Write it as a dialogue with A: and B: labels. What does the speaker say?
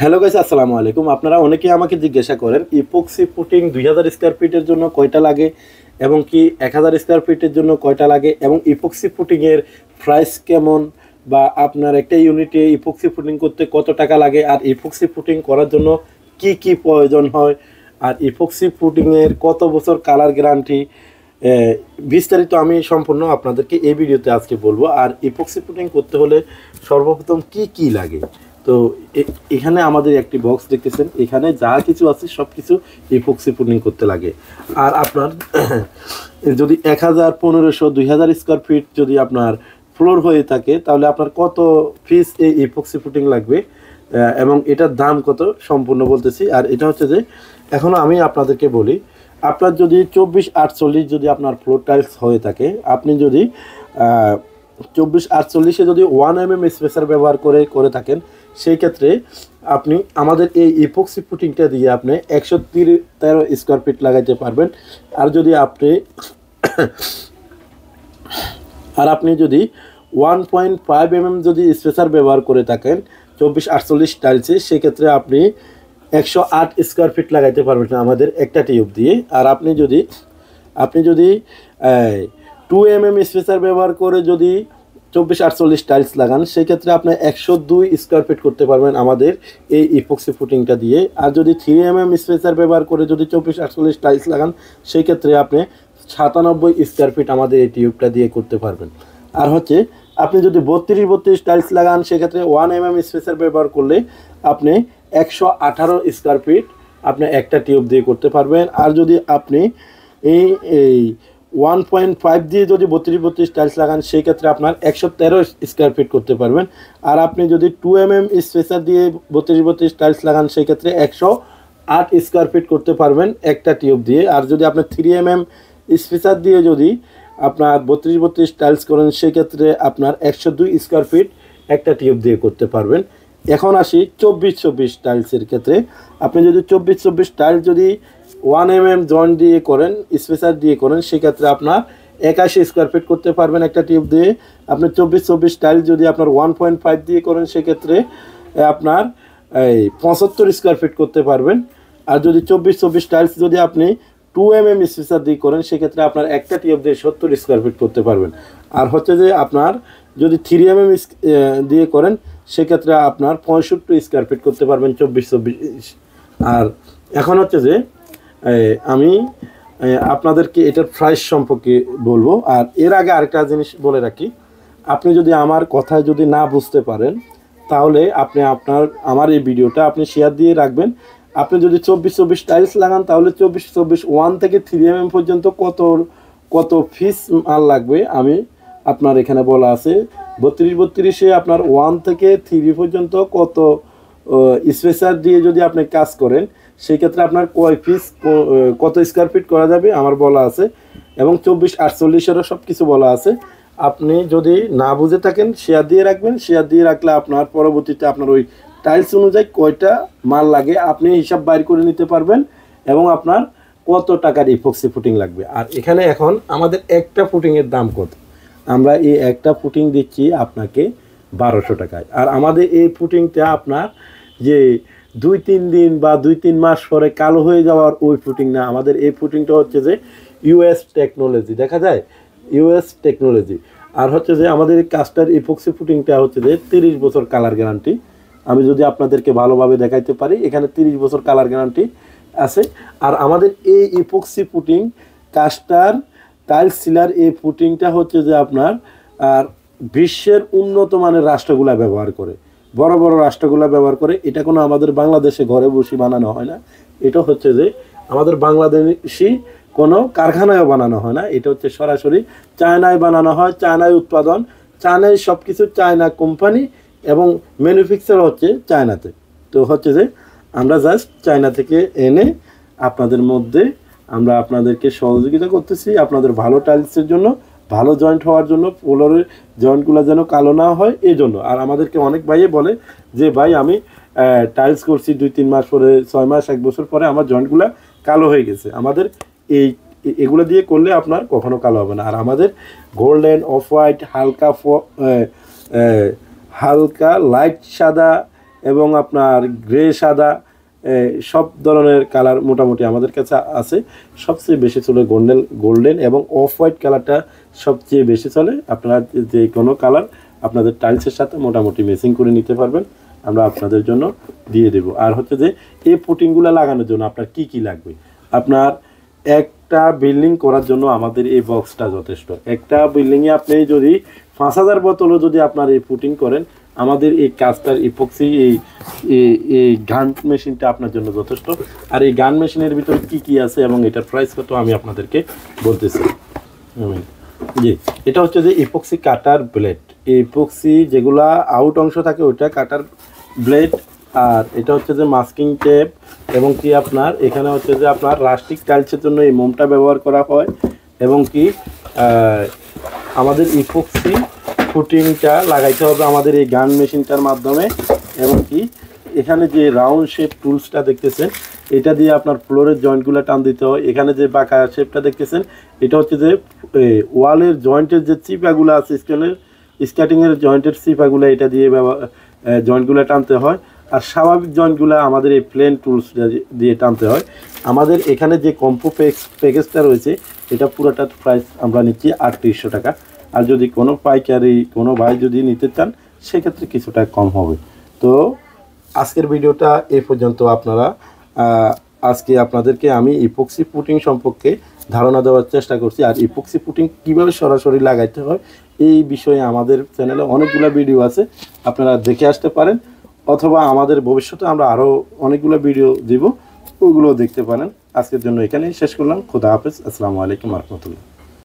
A: Hello guys, আসসালামু আলাইকুম। আপনারা অনেকেই আমাকে জিজ্ঞাসা করেন ইপক্সি ফুটিং 2000 স্কয়ার ফিটের জন্য কয়টা লাগে এবং কি 1000 স্কয়ার ফিটের জন্য কয়টা লাগে এবং ইপক্সি ফুটিংয়ের প্রাইস কেমন, বা আপনার একটা ইউনিটে ইপক্সি ফুটিং করতে কত টাকা লাগে, আর ইপক্সি ফুটিং করার জন্য কি কি প্রয়োজন হয়, আর ইপক্সি ফুটিংয়ের কত বছর কালার গ্যারান্টি, বিস্তারিত আমি সম্পূর্ণ আপনাদেরকে এই ভিডিওতে আজকে বলবো। আর ইপক্সি ফুটিং করতে হলে সর্বপ্রথম কি কি লাগে, তো এখানে আমাদের একটি বক্স দেখতেছেন, এখানে যা কিছু আছে সব কিছু ইপক্সি ফুটিং করতে লাগে। আর আপনার যদি 1000, 1500, 2000 স্কোয়ার ফিট যদি আপনার ফ্লোর হয়ে থাকে, তাহলে আপনার কত পিস এই ইপক্সি ফুটিং লাগবে এবং এটার দাম কত সম্পূর্ণ বলতেছি। আর এটা হচ্ছে যে এখনও আমি আপনাদেরকে বলি, আপনার যদি 24-48 যদি আপনার ফ্লোর টাইলস হয়ে থাকে, আপনি যদি 24-48-এ যদি 1 mm স্পেসার ব্যবহার করে থাকেন, সেই ক্ষেত্রে আপনি আমাদের এই ইপক্সি ফুটিংটা দিয়ে আপনি 113 স্কোয়ার ফিট লাগাইতে পারবেন। আর যদি আপনি যদি 1.5 mm যদি স্পেসার ব্যবহার করে থাকেন 24-48 টাইলসে, সেক্ষেত্রে আপনি 108 স্কোয়ার ফিট লাগাইতে পারবেন আমাদের একটা টিউব দিয়ে। আর আপনি যদি 2 mm স্পেসার ব্যবহার করে যদি 24-48 টাইলস লাগান, সেক্ষেত্রে আপনি 102 স্কোয়ার ফিট করতে পারবেন আমাদের এই ইপক্সি ফুটিংটা দিয়ে। আর যদি 3 mm স্পেসার ব্যবহার করে যদি 24-48 টাইলস লাগান, সেই ক্ষেত্রে আপনি 97 স্কোয়ার ফিট আমাদের এই টিউবটা দিয়ে করতে পারবেন। আর হচ্ছে আপনি যদি 32 টাইলস লাগান, সেক্ষেত্রে 1 mm স্পেসার ব্যবহার করলে আপনি 118 স্কোয়ার ফিট আপনি একটা টিউব দিয়ে করতে পারবেন। আর যদি আপনি এই 1.5 দিয়ে যদি 32 টাইলস লাগান, সেই ক্ষেত্রে আপনার 113 স্কোয়ার ফিট করতে পারবেন। আর আপনি যদি 2 mm স্পেসার দিয়ে 32 টাইলস লাগান, সেই ক্ষেত্রে 108 স্কোয়ার ফিট করতে পারবেন একটা টিউব দিয়ে। আর যদি আপনি 3 mm স্পেসার দিয়ে যদি আপনার 32 টাইলস করেন, সেক্ষেত্রে আপনার 102 স্কোয়ার ফিট একটা টিউব দিয়ে করতে পারবেন। এখন আসি 24 টাইলসের ক্ষেত্রে। আপনি যদি 24 টাইলস যদি 1 mm জয়েন্ট দিয়ে করেন, স্পেসার দিয়ে করেন, সেক্ষেত্রে আপনার 81 স্কোয়ার ফিট করতে পারবেন একটা টিউব দিয়ে। আপনি 24 টাইলস যদি আপনার 1.5 দিয়ে করেন, সেক্ষেত্রে আপনার 75 স্কোয়ার ফিট করতে পারবেন। আর যদি 24 টাইলস যদি আপনি 2 mm স্পেসার দিয়ে করেন, সেক্ষেত্রে আপনার একটা টিউব দিয়ে 70 স্কোয়ার ফিট করতে পারবেন। আর হচ্ছে যে আপনার যদি 3 mm দিয়ে করেন, সেক্ষেত্রে আপনার 65 স্কোয়ার ফিট করতে পারবেন 24। আর এখন হচ্ছে যে আমি আপনাদেরকে এটার প্রাইস সম্পর্কে বলবো। আর এর আগে আরেকটা জিনিস বলে রাখি, আপনি যদি আমার কথায় যদি না বুঝতে পারেন, তাহলে আপনি আমার এই ভিডিওটা আপনি শেয়ার দিয়ে রাখবেন। আপনি যদি 24 টাইলস লাগান, তাহলে 24 1 থেকে 3 mm পর্যন্ত কত পিস মাল লাগবে আমি আপনার এখানে বলা আছে। 32-32-এ আপনার 1 থেকে 3 পর্যন্ত কত স্পেসার দিয়ে যদি আপনি কাজ করেন, সেই ক্ষেত্রে আপনার কয় পিস কত স্কোয়ার ফিট করা যাবে আমার বলা আছে, এবং 24-48-এরও সব কিছু বলা আছে। আপনি যদি না বুঝে থাকেন, শেয়ার দিয়ে রাখবেন। শেয়ার দিয়ে রাখলে আপনার পরবর্তীতে আপনার ওই টাইলস অনুযায়ী কয়টা মাল লাগে আপনি হিসাব বাইর করে নিতে পারবেন, এবং আপনার কত টাকার ইপক্সি ফুটিং লাগবে। আর এখানে এখন আমাদের একটা ফুটিংয়ের দাম কত, আমরা এই একটা ফুটিং দিচ্ছি আপনাকে 1200 টাকায়। আর আমাদের এই ফুটিংটা আপনার যে 2-3 দিন বা 2-3 মাস পরে কালো হয়ে যাওয়ার ওই ফুটিং না, আমাদের এই ফুটিংটা হচ্ছে যে ইউএস টেকনোলজি, দেখা যায় ইউএস টেকনোলজি। আর হচ্ছে যে আমাদের এই কাস্টার ইপক্সি ফুটিংটা হচ্ছে যে 30 বছর কালার গ্যারান্টি। আমি যদি আপনাদেরকে ভালোভাবে দেখাইতে পারি, এখানে 30 বছর কালার গ্যারান্টি আছে। আর আমাদের এই ইপক্সি ফুটিং কাস্টার টাইলস সিলার এই ফুটিংটা হচ্ছে যে আপনার আর বিশ্বের উন্নত মানের রাষ্ট্রগুলা ব্যবহার করে, বড় বড় রাষ্ট্রগুলা ব্যবহার করে। এটা কোনো আমাদের বাংলাদেশে ঘরে বসে বানানো হয় না, এটা হচ্ছে যে আমাদের বাংলাদেশি কোনো কারখানায়ও বানানো হয় না, এটা হচ্ছে সরাসরি চায়নায় বানানো হয়, চায়নায় উৎপাদন, চায়নায় সব কিছু, চায়না কোম্পানি, এবং ম্যানুফ্যাকচার হচ্ছে চায়নাতে। তো হচ্ছে যে আমরা জাস্ট চায়না থেকে এনে আপনাদের মধ্যে আমরা আপনাদেরকে সহযোগিতা করতেছি আপনাদের ভালো টাইলসের জন্য, ভালো জয়েন্ট হওয়ার জন্য, ফ্লোরের জয়েন্টগুলো যেন কালো না হয় এই জন্য। আর আমাদেরকে অনেক ভাইয়ে বলে যে ভাই আমি টাইলস করছি 2-3 মাস পরে, 6 মাস 1 বছর পরে আমার জয়েন্টগুলো কালো হয়ে গেছে। আমাদের এগুলো দিয়ে করলে আপনার কখনো কালো হবে না। আর আমাদের গোল্ডেন, অফ হোয়াইট, হালকা লাইট সাদা এবং আপনার গ্রে সাদা সব ধরনের কালার মোটামুটি আমাদের কাছে আছে। সবচেয়ে বেশি চলে গোল্ডেন এবং অফ হোয়াইট কালারটা সবচেয়ে বেশি চলে। আপনারা যে কোনো কালার আপনাদের টাইলসের সাথে মোটামুটি ম্যাচিং করে নিতে পারবেন, আমরা আপনাদের জন্য দিয়ে দেব। আর হচ্ছে যে এই পুটিংগুলো লাগানোর জন্য আপনার কি কি লাগবে, আপনার একটা বিল্ডিং করার জন্য আমাদের এই বক্সটা যথেষ্ট। একটা বিল্ডিংয়ে আপনি যদি 5000 বোতলও যদি আপনার এই পুটিং করেন, আমাদের এই কাজটার ইপক্সি এই গান মেশিনটা আপনার জন্য যথেষ্ট। আর এই গান মেশিনের ভিতরে কি কি আছে এবং এটার প্রাইস কত আমি আপনাদেরকে বলতেছি। জি, এটা হচ্ছে যে ইপক্সি কাটার ব্লেড। এই ইপক্সি যেগুলা আউট অংশ থাকে ওইটা কাটার ব্লেড। আর এটা হচ্ছে যে মাস্কিং টেপ এবং কি আপনার এখানে হচ্ছে যে আপনার রাস্টিক টাইলসের জন্য এই মোমটা ব্যবহার করা হয় এবং কি আমাদের ইপক্সি ফুটিংটা লাগাইতে হবে আমাদের এই গান মেশিনটার মাধ্যমে। এবং কি এখানে যে রাউন্ড শেপ টুলসটা দেখতেছেন এটা দিয়ে আপনার ফ্লোরের জয়েন্টগুলো টান দিতে হয়। এখানে যে বাঁকা শেপটা দেখতেছেন এটা হচ্ছে যে ওয়ালের জয়েন্টের যে চিপাগুলো আছে স্কেটিংয়ের জয়েন্টের চিপাগুলো এটা দিয়ে জয়েন্টগুলো টানতে হয়। আর স্বাভাবিক জয়েন্টগুলো আমাদের এই প্লেন টুলস দিয়ে টানতে হয়। আমাদের এখানে যে কম্পো প্যাকেজটা রয়েছে এটা পুরোটার প্রাইস আমরা নিচ্ছি 3800 টাকা। আর যদি কোনো পাইকারি কোনো ভাই যদি নিতে চান সেক্ষেত্রে কিছুটা কম হবে। তো আজকের ভিডিওটা এই পর্যন্ত। আপনারা আজকে আপনাদেরকে আমি ইপক্সি পুটিং সম্পর্কে ধারণা দেওয়ার চেষ্টা করছি। আর ইপক্সি পুটিং কীভাবে সরাসরি লাগাইতে হয় এই বিষয়ে আমাদের চ্যানেলে অনেকগুলো ভিডিও আছে, আপনারা দেখে আসতে পারেন। অথবা আমাদের ভবিষ্যতে আমরা আরও অনেকগুলো ভিডিও দিব, ওগুলো দেখতে পারেন। আজকের জন্য এখানেই শেষ করলাম। খোদা হাফেজ, আসসালামু আলাইকুম রহমতুল্লাহ।